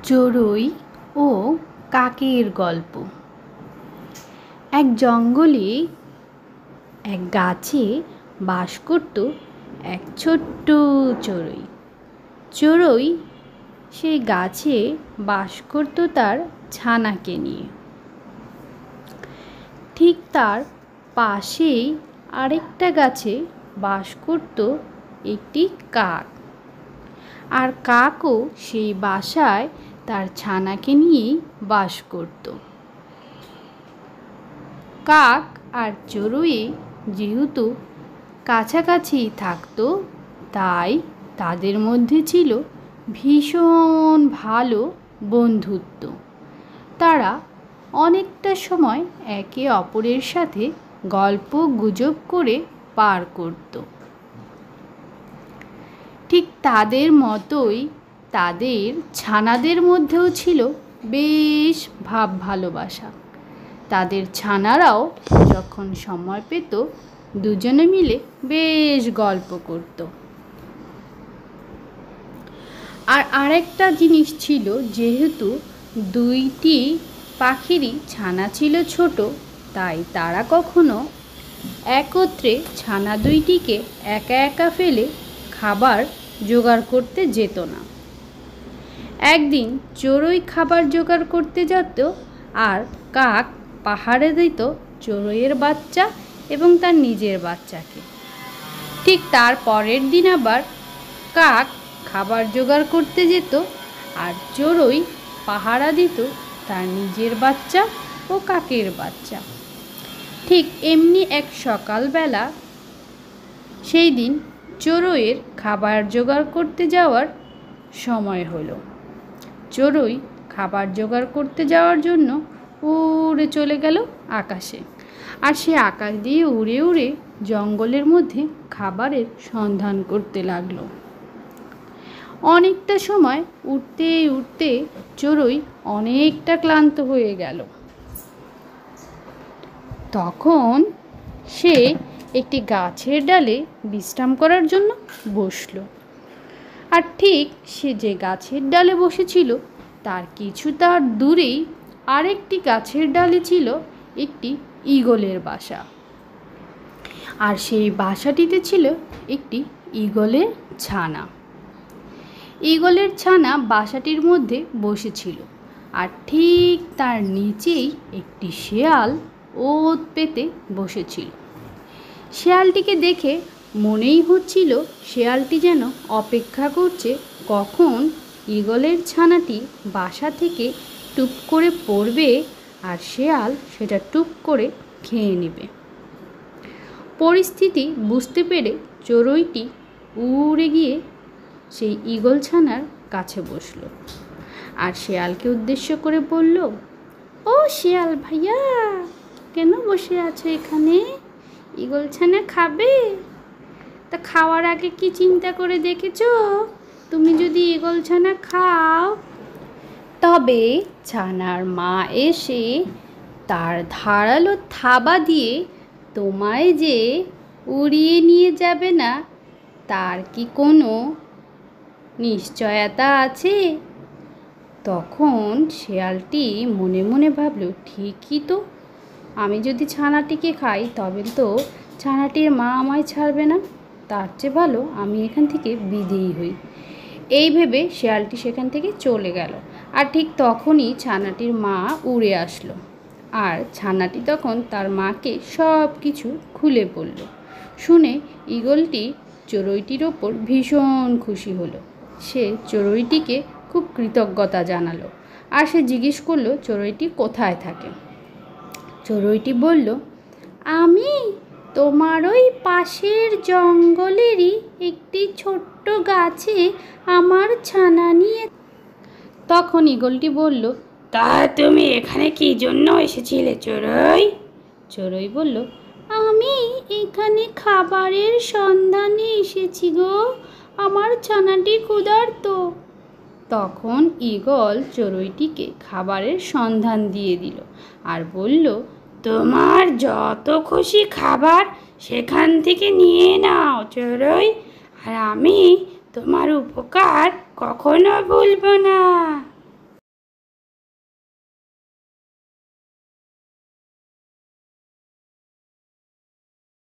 চড়ুই ও কাকের গল্প। এক জঙ্গলে এক গাছে বাস করত এক ছোট্ট চড়ুই। চড়ুই সেই গাছে বাস করত তার ছানাকে নিয়ে। ঠিক তার পাশেই আরেকটা গাছে বাস করত একটি কাক। আর কাকও সেই বাসায় তার ছানাকে নিয়েই বাস করত। কাক আর চড়ুই যেহেতু কাছাকাছি থাকতো, তাই তাদের মধ্যে ছিল ভীষণ ভালো বন্ধুত্ব। তারা অনেকটা সময় একে অপরের সাথে গল্প গুজব করে পার করত। ঠিক তাদের মতোই তাদের ছানাদের মধ্যেও ছিল বেশ ভাব ভালোবাসা। তাদের ছানারাও যখন সময় পেত দুজনে মিলে বেশ গল্প করত। আর আরেকটা জিনিস ছিল, যেহেতু দুইটি পাখিরই ছানা ছিল ছোট, তাই তারা কখনো একত্রে ছানা দুইটিকে একা একা ফেলে খাবার জোগাড় করতে যেত না। একদিন চড়ুই খাবার জোগাড় করতে যেত, আর কাক পাহাড়ে দিত চড়ুইয়ের বাচ্চা এবং তার নিজের বাচ্চাকে। ঠিক তার পরের দিন আবার কাক খাবার জোগাড় করতে যেত, আর চড়ুই পাহারা দিত তার নিজের বাচ্চা ও কাকের বাচ্চা। ঠিক এমনি এক সকালবেলা সেই দিন চড়ুইয়ের খাবার জোগাড় করতে যাওয়ার সময় হলো। চড়ুই খাবার জোগাড় করতে যাওয়ার জন্য উড়ে চলে গেল আকাশে। আর সে আকাশ দিয়ে উড়ে উড়ে জঙ্গলের মধ্যে খাবারের সন্ধান করতে লাগলো। অনেকটা সময় উড়তে উড়তে চড়ুই অনেকটা ক্লান্ত হয়ে গেল। তখন সে একটি গাছের ডালে বিশ্রাম করার জন্য বসল। আর ঠিক সে যে গাছের ডালে বসেছিল তার কিছুটা দূরেই আরেকটি গাছের ডালে ছিল একটি ঈগলের বাসা। আর সেই বাসাটিতে ছিল একটি ঈগলের ছানা। ঈগলের ছানা বাসাটির মধ্যে বসেছিল, আর ঠিক তার নিচেই একটি শেয়াল ওত পেতে বসেছিল। শেয়ালটিকে দেখে মনেই হচ্ছিল শেয়ালটি যেন অপেক্ষা করছে কখন ঈগলের ছানাটি বাসা থেকে টুপ করে পড়বে আর শেয়াল সেটা টুপ করে খেয়ে নেবে। পরিস্থিতি বুঝতে পেরে চড়ুইটি উড়ে গিয়ে সেই ঈগল ছানার কাছে বসল, আর শেয়ালকে উদ্দেশ্য করে বলল, ও শেয়াল ভাইয়া, কেন বসে আছো এখানে? ঈগল ছানা খাবে? তা খাওয়ার আগে কি চিন্তা করে দেখেছো, তুমি যদি ঈগল ছানা খাও তবে ছানার মা এসে তার ধারালো থাবা দিয়ে তোমায় যে উড়িয়ে নিয়ে যাবে না, তার কি কোনো নিশ্চয়তা আছে? তখন শেয়ালটি মনে মনে ভাবল, ঠিকই তো, আমি যদি ছানাটিকে খাই তবে তো ছানাটির মা আমায় ছাড়বে না, তার চেয়ে ভালো আমি এখান থেকে বিদেয়ী হই। এই ভেবে শেয়ালটি সেখান থেকে চলে গেল। আর ঠিক তখনই ছানাটির মা উড়ে আসলো, আর ছানাটি তখন তার মাকে সব কিছু খুলে বলল। শুনে ঈগলটি চড়ুইটির ওপর ভীষণ খুশি হলো। সে চড়ুইটিকে খুব কৃতজ্ঞতা জানালো, আর সে জিজ্ঞেস করলো চড়ুইটি কোথায় থাকে। চড়ুইটি বলল, আমি তোমার ওই পাশের জঙ্গলেরই একটি ছোট্ট গাছে আমার ছানা নিয়ে। তখন ঈগলটি বলল, তা তুমি এখানে কি জন্য এসেছিলে চড়ুই? চড়ুই বলল, আমি এখানে খাবারের সন্ধানে এসেছি গো, আমার ছানাটি ক্ষুধার্ত। তখন ঈগল চড়ুইটিকে খাবারের সন্ধান দিয়ে দিল, আর বলল, তোমার যত খুশি খাবার সেখান থেকে নিয়ে নাও চড়ুই, আর আমি তোমার উপকার কখনো ভুলব না।